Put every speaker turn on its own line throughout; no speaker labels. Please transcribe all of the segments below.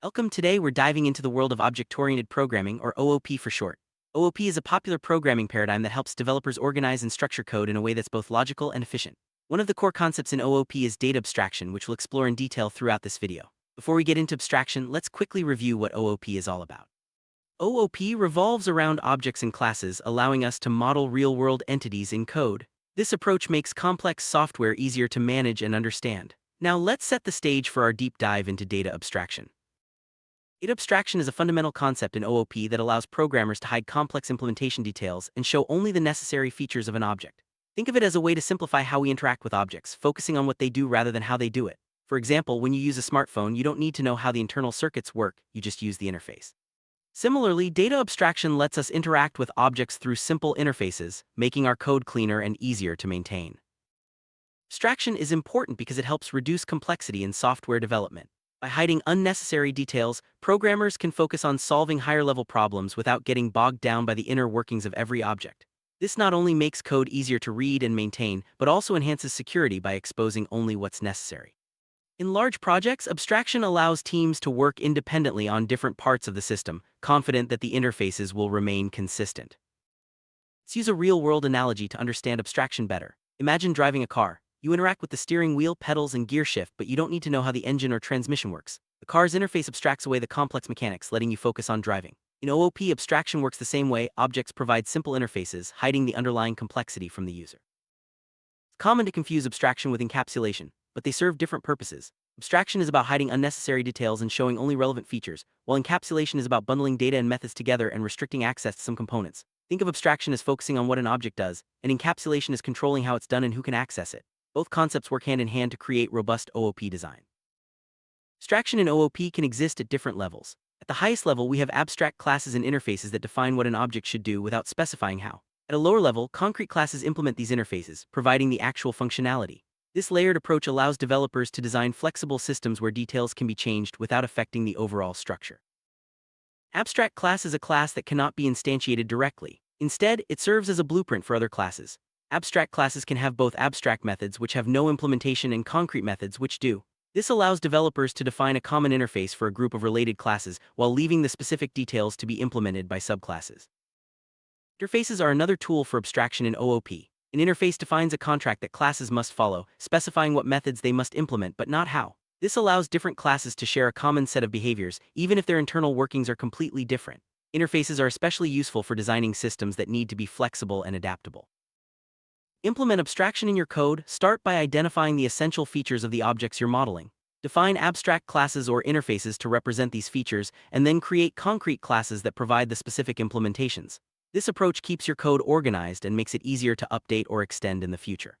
Welcome. Today we're diving into the world of object-oriented programming, or OOP for short. OOP is a popular programming paradigm that helps developers organize and structure code in a way that's both logical and efficient. One of the core concepts in OOP is data abstraction, which we'll explore in detail throughout this video. Before we get into abstraction, let's quickly review what OOP is all about. OOP revolves around objects and classes, allowing us to model real-world entities in code. This approach makes complex software easier to manage and understand. Now let's set the stage for our deep dive into data abstraction. Data abstraction is a fundamental concept in OOP that allows programmers to hide complex implementation details and show only the necessary features of an object. Think of it as a way to simplify how we interact with objects, focusing on what they do rather than how they do it. For example, when you use a smartphone, you don't need to know how the internal circuits work, you just use the interface. Similarly, data abstraction lets us interact with objects through simple interfaces, making our code cleaner and easier to maintain. Abstraction is important because it helps reduce complexity in software development. By hiding unnecessary details, programmers can focus on solving higher-level problems without getting bogged down by the inner workings of every object. This not only makes code easier to read and maintain, but also enhances security by exposing only what's necessary. In large projects, abstraction allows teams to work independently on different parts of the system, confident that the interfaces will remain consistent. Let's use a real-world analogy to understand abstraction better. Imagine driving a car. You interact with the steering wheel, pedals, and gear shift, but you don't need to know how the engine or transmission works. The car's interface abstracts away the complex mechanics, letting you focus on driving. In OOP, abstraction works the same way. Objects provide simple interfaces, hiding the underlying complexity from the user. It's common to confuse abstraction with encapsulation, but they serve different purposes. Abstraction is about hiding unnecessary details and showing only relevant features, while encapsulation is about bundling data and methods together and restricting access to some components. Think of abstraction as focusing on what an object does, and encapsulation as controlling how it's done and who can access it. Both concepts work hand in hand to create robust OOP design. Abstraction in OOP can exist at different levels. At the highest level, we have abstract classes and interfaces that define what an object should do without specifying how. At a lower level, concrete classes implement these interfaces, providing the actual functionality. This layered approach allows developers to design flexible systems where details can be changed without affecting the overall structure. Abstract class is a class that cannot be instantiated directly. Instead, it serves as a blueprint for other classes. Abstract classes can have both abstract methods which have no implementation and concrete methods which do. This allows developers to define a common interface for a group of related classes while leaving the specific details to be implemented by subclasses. Interfaces are another tool for abstraction in OOP. An interface defines a contract that classes must follow, specifying what methods they must implement but not how. This allows different classes to share a common set of behaviors, even if their internal workings are completely different. Interfaces are especially useful for designing systems that need to be flexible and adaptable. Implement abstraction in your code. Start by identifying the essential features of the objects you're modeling. Define abstract classes or interfaces to represent these features, and then create concrete classes that provide the specific implementations. This approach keeps your code organized and makes it easier to update or extend in the future.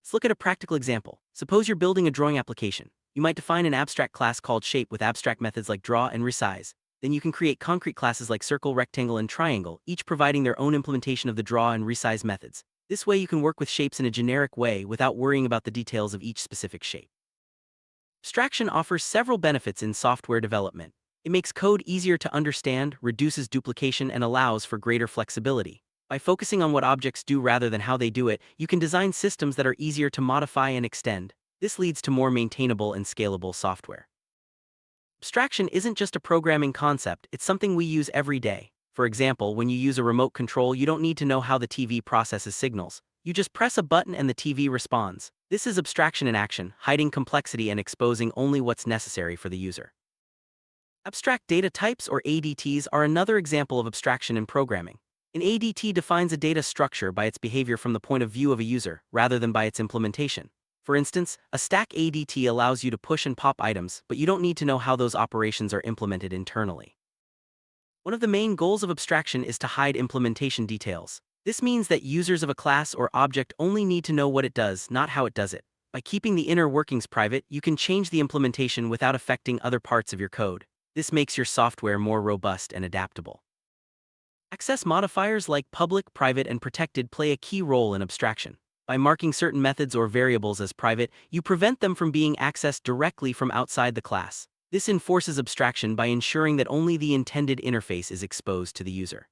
Let's look at a practical example. Suppose you're building a drawing application. You might define an abstract class called shape with abstract methods like draw and resize. Then you can create concrete classes like circle, rectangle, and triangle, each providing their own implementation of the draw and resize methods. This way you can work with shapes in a generic way without worrying about the details of each specific shape. Abstraction offers several benefits in software development. It makes code easier to understand, reduces duplication, and allows for greater flexibility. By focusing on what objects do rather than how they do it, you can design systems that are easier to modify and extend. This leads to more maintainable and scalable software. Abstraction isn't just a programming concept, it's something we use every day. For example, when you use a remote control, you don't need to know how the TV processes signals. You just press a button and the TV responds. This is abstraction in action, hiding complexity and exposing only what's necessary for the user. Abstract data types, or ADTs, are another example of abstraction in programming. An ADT defines a data structure by its behavior from the point of view of a user, rather than by its implementation. For instance, a stack ADT allows you to push and pop items, but you don't need to know how those operations are implemented internally. One of the main goals of abstraction is to hide implementation details. This means that users of a class or object only need to know what it does, not how it does it. By keeping the inner workings private, you can change the implementation without affecting other parts of your code. This makes your software more robust and adaptable. Access modifiers like public, private, and protected play a key role in abstraction. By marking certain methods or variables as private, you prevent them from being accessed directly from outside the class. This enforces abstraction by ensuring that only the intended interface is exposed to the user.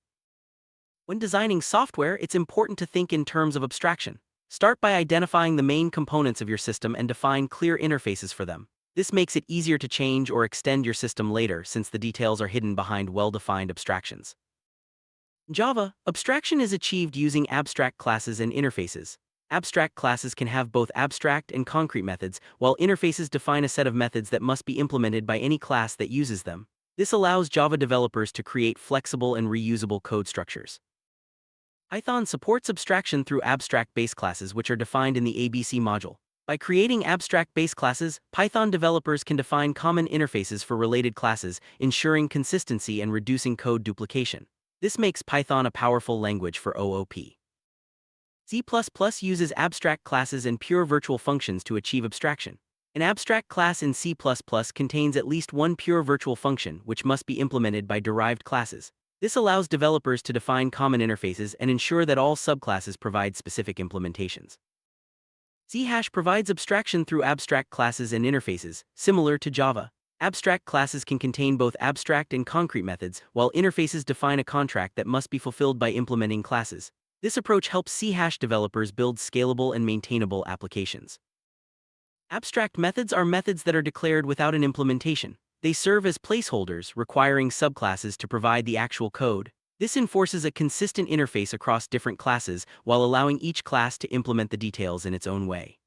When designing software, it's important to think in terms of abstraction. Start by identifying the main components of your system and define clear interfaces for them. This makes it easier to change or extend your system later since the details are hidden behind well-defined abstractions. Java, abstraction is achieved using abstract classes and interfaces. Abstract classes can have both abstract and concrete methods, while interfaces define a set of methods that must be implemented by any class that uses them. This allows Java developers to create flexible and reusable code structures. Python supports abstraction through abstract base classes, which are defined in the ABC module. By creating abstract base classes, Python developers can define common interfaces for related classes, ensuring consistency and reducing code duplication. This makes Python a powerful language for OOP. C++ uses abstract classes and pure virtual functions to achieve abstraction. An abstract class in C++ contains at least one pure virtual function, which must be implemented by derived classes. This allows developers to define common interfaces and ensure that all subclasses provide specific implementations. C# provides abstraction through abstract classes and interfaces, similar to Java. Abstract classes can contain both abstract and concrete methods, while interfaces define a contract that must be fulfilled by implementing classes. This approach helps C# developers build scalable and maintainable applications. Abstract methods are methods that are declared without an implementation. They serve as placeholders, requiring subclasses to provide the actual code. This enforces a consistent interface across different classes while allowing each class to implement the details in its own way.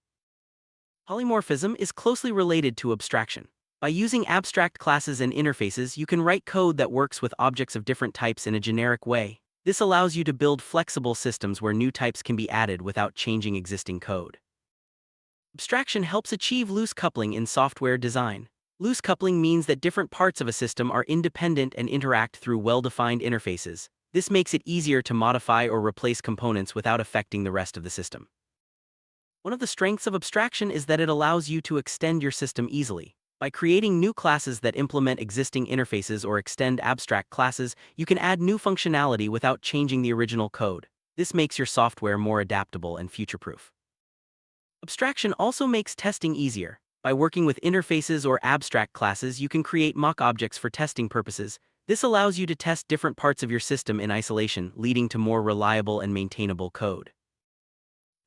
Polymorphism is closely related to abstraction. By using abstract classes and interfaces, you can write code that works with objects of different types in a generic way. This allows you to build flexible systems where new types can be added without changing existing code. Abstraction helps achieve loose coupling in software design. Loose coupling means that different parts of a system are independent and interact through well-defined interfaces. This makes it easier to modify or replace components without affecting the rest of the system. One of the strengths of abstraction is that it allows you to extend your system easily. By creating new classes that implement existing interfaces or extend abstract classes, you can add new functionality without changing the original code. This makes your software more adaptable and future-proof. Abstraction also makes testing easier. By working with interfaces or abstract classes, you can create mock objects for testing purposes. This allows you to test different parts of your system in isolation, leading to more reliable and maintainable code.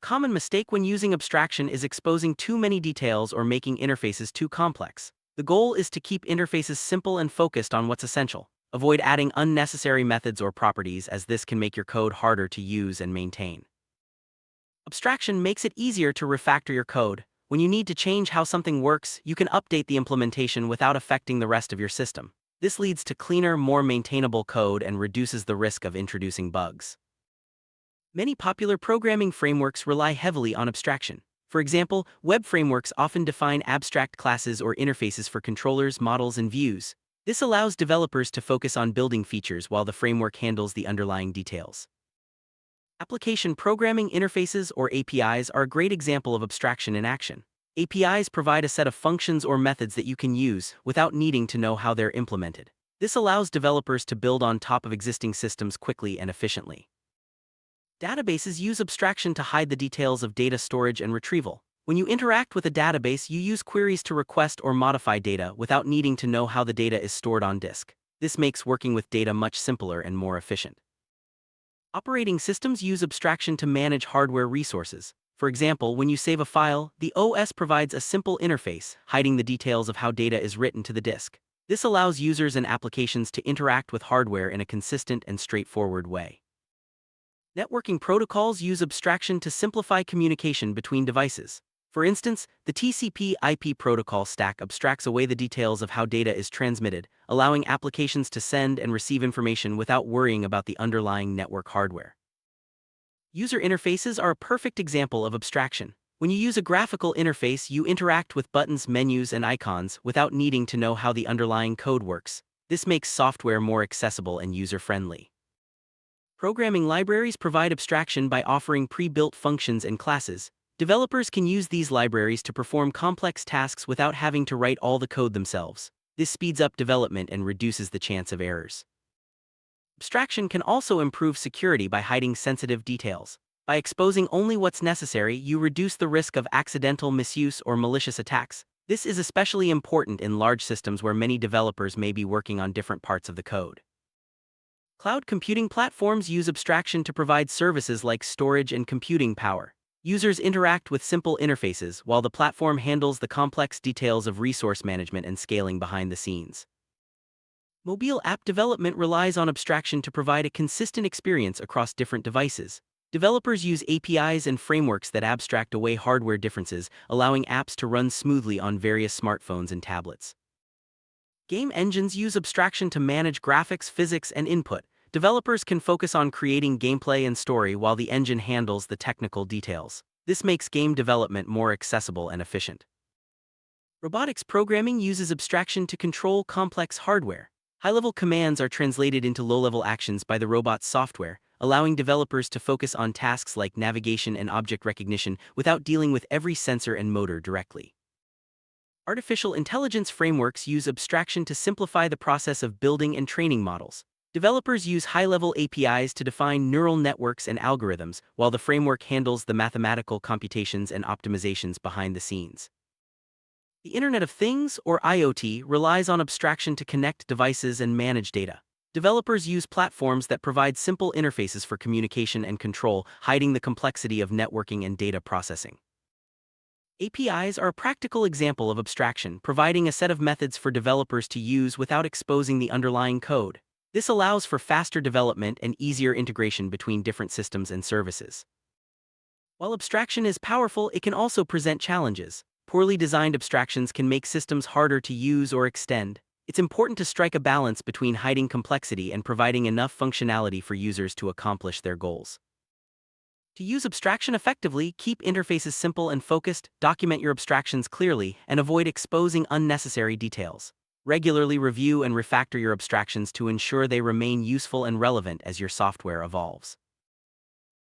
Common mistake when using abstraction is exposing too many details or making interfaces too complex. The goal is to keep interfaces simple and focused on what's essential. Avoid adding unnecessary methods or properties, as this can make your code harder to use and maintain. Abstraction makes it easier to refactor your code. When you need to change how something works, you can update the implementation without affecting the rest of your system. This leads to cleaner, more maintainable code and reduces the risk of introducing bugs. Many popular programming frameworks rely heavily on abstraction. For example, web frameworks often define abstract classes or interfaces for controllers, models, and views. This allows developers to focus on building features while the framework handles the underlying details. Application programming interfaces, or APIs, are a great example of abstraction in action. APIs provide a set of functions or methods that you can use without needing to know how they're implemented. This allows developers to build on top of existing systems quickly and efficiently. Databases use abstraction to hide the details of data storage and retrieval. When you interact with a database, you use queries to request or modify data without needing to know how the data is stored on disk. This makes working with data much simpler and more efficient. Operating systems use abstraction to manage hardware resources. For example, when you save a file, the OS provides a simple interface, hiding the details of how data is written to the disk. This allows users and applications to interact with hardware in a consistent and straightforward way. Networking protocols use abstraction to simplify communication between devices. For instance, the TCP/IP protocol stack abstracts away the details of how data is transmitted, allowing applications to send and receive information without worrying about the underlying network hardware. User interfaces are a perfect example of abstraction. When you use a graphical interface, you interact with buttons, menus, and icons without needing to know how the underlying code works. This makes software more accessible and user-friendly. Programming libraries provide abstraction by offering pre-built functions and classes. Developers can use these libraries to perform complex tasks without having to write all the code themselves. This speeds up development and reduces the chance of errors. Abstraction can also improve security by hiding sensitive details. By exposing only what's necessary, you reduce the risk of accidental misuse or malicious attacks. This is especially important in large systems where many developers may be working on different parts of the code. Cloud computing platforms use abstraction to provide services like storage and computing power. Users interact with simple interfaces, while the platform handles the complex details of resource management and scaling behind the scenes. Mobile app development relies on abstraction to provide a consistent experience across different devices. Developers use APIs and frameworks that abstract away hardware differences, allowing apps to run smoothly on various smartphones and tablets. Game engines use abstraction to manage graphics, physics, and input. Developers can focus on creating gameplay and story while the engine handles the technical details. This makes game development more accessible and efficient. Robotics programming uses abstraction to control complex hardware. High-level commands are translated into low-level actions by the robot's software, allowing developers to focus on tasks like navigation and object recognition without dealing with every sensor and motor directly. Artificial intelligence frameworks use abstraction to simplify the process of building and training models. Developers use high-level APIs to define neural networks and algorithms, while the framework handles the mathematical computations and optimizations behind the scenes. The Internet of Things, or IoT, relies on abstraction to connect devices and manage data. Developers use platforms that provide simple interfaces for communication and control, hiding the complexity of networking and data processing. APIs are a practical example of abstraction, providing a set of methods for developers to use without exposing the underlying code. This allows for faster development and easier integration between different systems and services. While abstraction is powerful, it can also present challenges. Poorly designed abstractions can make systems harder to use or extend. It's important to strike a balance between hiding complexity and providing enough functionality for users to accomplish their goals. To use abstraction effectively, keep interfaces simple and focused, document your abstractions clearly, and avoid exposing unnecessary details. Regularly review and refactor your abstractions to ensure they remain useful and relevant as your software evolves.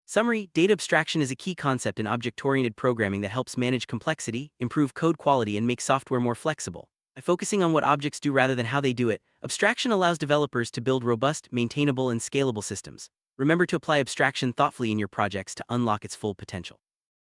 Summary: data abstraction is a key concept in object-oriented programming that helps manage complexity, improve code quality, and make software more flexible. By focusing on what objects do rather than how they do it, abstraction allows developers to build robust, maintainable, and scalable systems. Remember to apply abstraction thoughtfully in your projects to unlock its full potential.